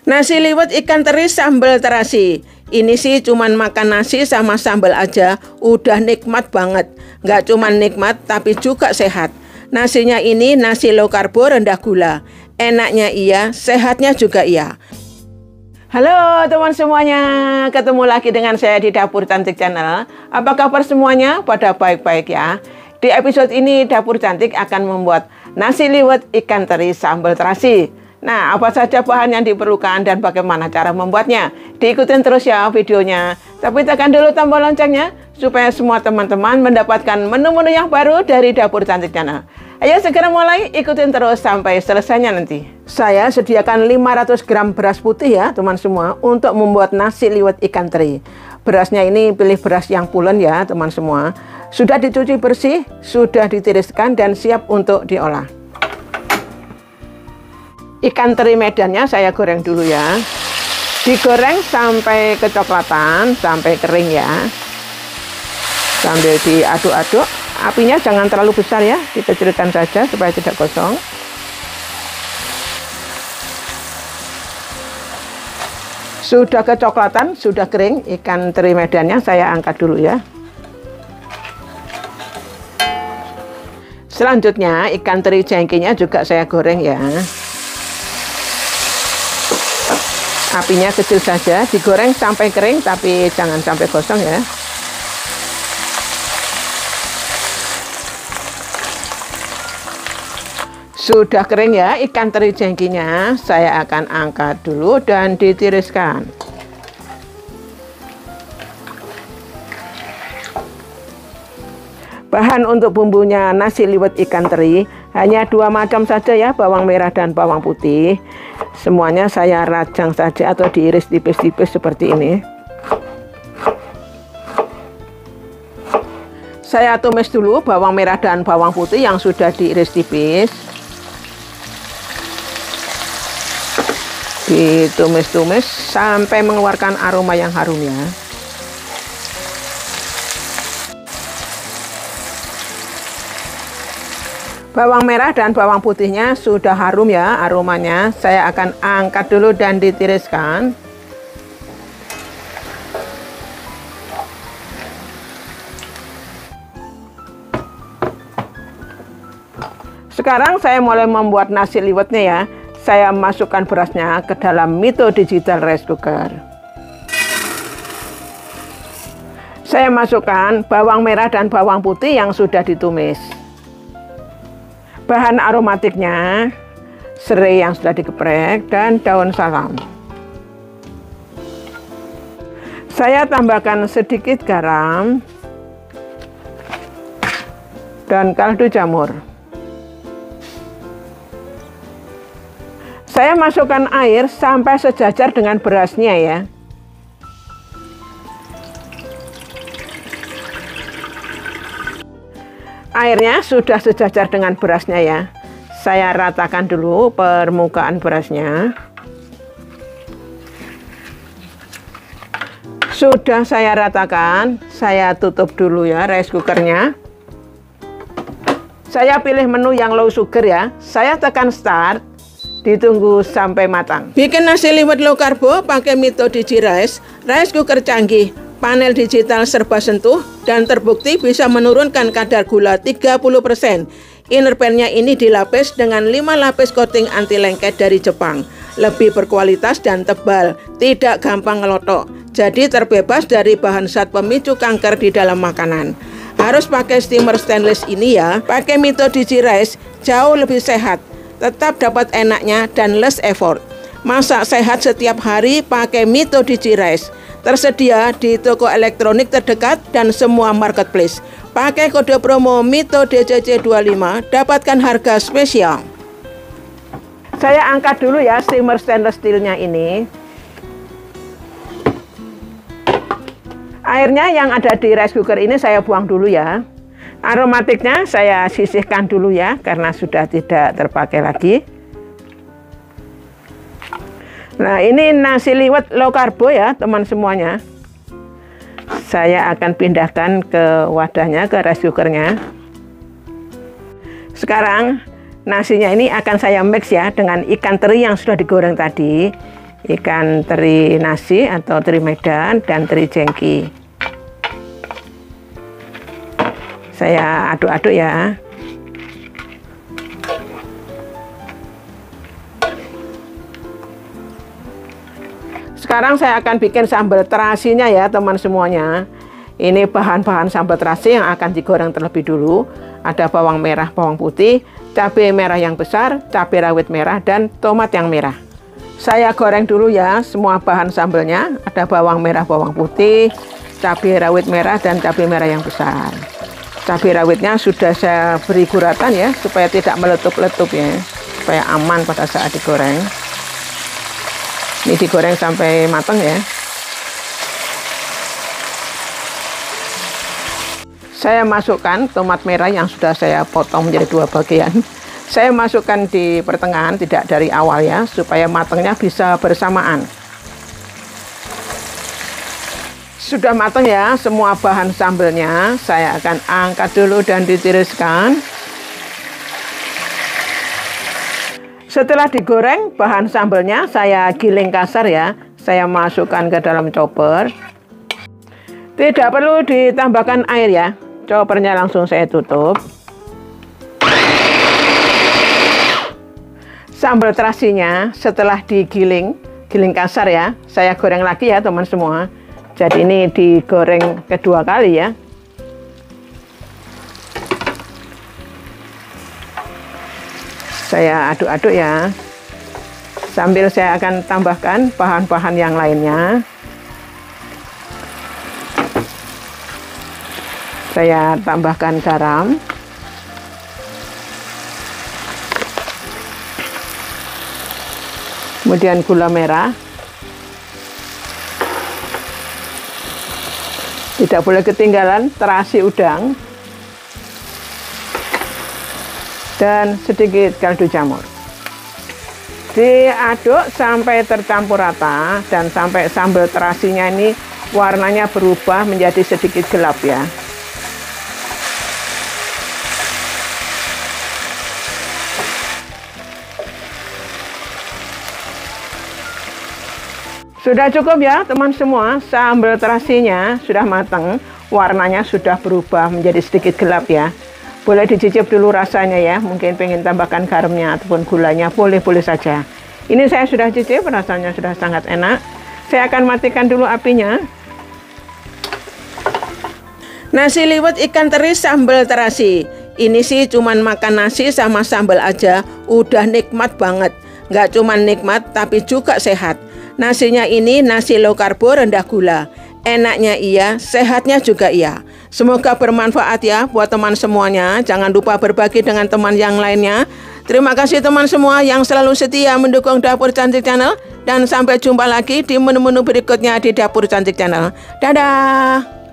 Nasi liwet ikan teri sambal terasi. Ini sih cuman makan nasi sama sambal aja udah nikmat banget. Nggak cuman nikmat tapi juga sehat. Nasinya ini nasi low karbo rendah gula. Enaknya iya, sehatnya juga iya. Halo teman semuanya, ketemu lagi dengan saya di Dapur Cantik Channel. Apa kabar semuanya? Pada baik-baik ya. Di episode ini Dapur Cantik akan membuat nasi liwet ikan teri sambal terasi. Nah, apa saja bahan yang diperlukan dan bagaimana cara membuatnya? Diikutin terus ya videonya. Tapi tekan dulu tombol loncengnya supaya semua teman-teman mendapatkan menu-menu yang baru dari Dapur Cantik Channel. Ayo segera mulai, ikutin terus sampai selesainya nanti. Saya sediakan 500 gram beras putih ya teman semua untuk membuat nasi liwet ikan teri. Berasnya ini pilih beras yang pulen ya teman semua. Sudah dicuci bersih, sudah ditiriskan dan siap untuk diolah. Ikan teri medannya saya goreng dulu ya. Digoreng sampai kecoklatan, sampai kering ya. Sambil diaduk-aduk. Apinya jangan terlalu besar ya, dikecilkan saja supaya tidak gosong. Sudah kecoklatan, sudah kering ikan teri medannya, saya angkat dulu ya. Selanjutnya ikan teri jengkinya juga saya goreng ya. Apinya kecil saja, digoreng sampai kering tapi jangan sampai gosong ya. Sudah kering ya ikan teri jengkinya, saya akan angkat dulu dan ditiriskan. Bahan untuk bumbunya nasi liwet ikan teri hanya 2 macam saja ya, bawang merah dan bawang putih. Semuanya saya rajang saja atau diiris tipis-tipis seperti ini. Saya tumis dulu bawang merah dan bawang putih yang sudah diiris tipis. Ditumis-tumis sampai mengeluarkan aroma yang harum ya. Bawang merah dan bawang putihnya sudah harum ya aromanya. Saya akan angkat dulu dan ditiriskan. Sekarang saya mulai membuat nasi liwetnya ya. Saya masukkan berasnya ke dalam Mito Digital Rice Cooker. Saya masukkan bawang merah dan bawang putih yang sudah ditumis. Bahan aromatiknya serai yang sudah digeprek dan daun salam. Saya tambahkan sedikit garam dan kaldu jamur. Saya masukkan air sampai sejajar dengan berasnya ya. Airnya sudah sejajar dengan berasnya ya. Saya ratakan dulu permukaan berasnya. Sudah saya ratakan, saya tutup dulu ya rice cookernya. Saya pilih menu yang low sugar ya. Saya tekan start. Ditunggu sampai matang. Bikin nasi liwet low karbo pakai Mito Digi Rice cooker canggih, panel digital serba sentuh, dan terbukti bisa menurunkan kadar gula 30%. Inner pan-nya ini dilapis dengan 5 lapis coating anti lengket dari Jepang. Lebih berkualitas dan tebal, tidak gampang ngelotok. Jadi terbebas dari bahan zat pemicu kanker di dalam makanan. Harus pakai steamer stainless ini ya. Pakai Mito Digi Rice jauh lebih sehat. Tetap dapat enaknya dan less effort. Masak sehat setiap hari pakai Mito Digi Rice. Tersedia di toko elektronik terdekat dan semua marketplace. Pakai kode promo Mito DCC25 dapatkan harga spesial. Saya angkat dulu ya steamer stainless steelnya ini. Airnya yang ada di rice cooker ini saya buang dulu ya. Aromatiknya saya sisihkan dulu ya, karena sudah tidak terpakai lagi. Nah, ini nasi liwet low karbo ya, teman semuanya. Saya akan pindahkan ke wadahnya, ke rice cookernya. Sekarang nasinya ini akan saya mix ya dengan ikan teri yang sudah digoreng tadi. ikan teri nasi atau teri Medan dan teri jengki. Saya aduk-aduk ya. Sekarang saya akan bikin sambal terasinya ya teman semuanya. Ini bahan-bahan sambal terasi yang akan digoreng terlebih dulu. Ada bawang merah, bawang putih, cabai merah yang besar, cabai rawit merah, dan tomat yang merah. Saya goreng dulu ya semua bahan sambalnya. Ada bawang merah, bawang putih, cabai rawit merah, dan cabai merah yang besar. Cabai rawitnya sudah saya beri guratan ya, supaya tidak meletup-letup ya, supaya aman pada saat digoreng. Ini digoreng sampai matang ya. Saya masukkan tomat merah yang sudah saya potong menjadi 2 bagian. Saya masukkan di pertengahan, tidak dari awal ya, supaya matangnya bisa bersamaan. Sudah matang ya semua bahan sambalnya. Saya akan angkat dulu dan ditiriskan. Setelah digoreng bahan sambalnya, saya giling kasar ya. Saya masukkan ke dalam chopper. Tidak perlu ditambahkan air ya. Choppernya langsung saya tutup. Sambal terasinya setelah giling kasar ya, saya goreng lagi ya teman semua. Jadi ini digoreng kedua kali ya. Saya aduk-aduk ya. Sambil saya akan tambahkan bahan-bahan yang lainnya. Saya tambahkan garam. Kemudian gula merah. Tidak boleh ketinggalan terasi udang. Dan sedikit kaldu jamur. Diaduk sampai tercampur rata dan sampai sambal terasinya ini warnanya berubah menjadi sedikit gelap ya. Sudah cukup ya teman semua, sambal terasinya sudah matang, warnanya sudah berubah menjadi sedikit gelap ya. Boleh dicicip dulu rasanya ya, mungkin pengen tambahkan garamnya ataupun gulanya, boleh-boleh saja. Ini saya sudah cicip, rasanya sudah sangat enak. Saya akan matikan dulu apinya. Nasi liwet ikan teri sambal terasi. Ini sih cuman makan nasi sama sambal aja, udah nikmat banget. Nggak cuman nikmat, tapi juga sehat. Nasinya ini nasi low karbo rendah gula. Enaknya iya, sehatnya juga iya. Semoga bermanfaat ya buat teman semuanya. Jangan lupa berbagi dengan teman yang lainnya. Terima kasih teman semua yang selalu setia mendukung Dapur Cantik Channel. Dan sampai jumpa lagi di menu-menu berikutnya di Dapur Cantik Channel. Dadah!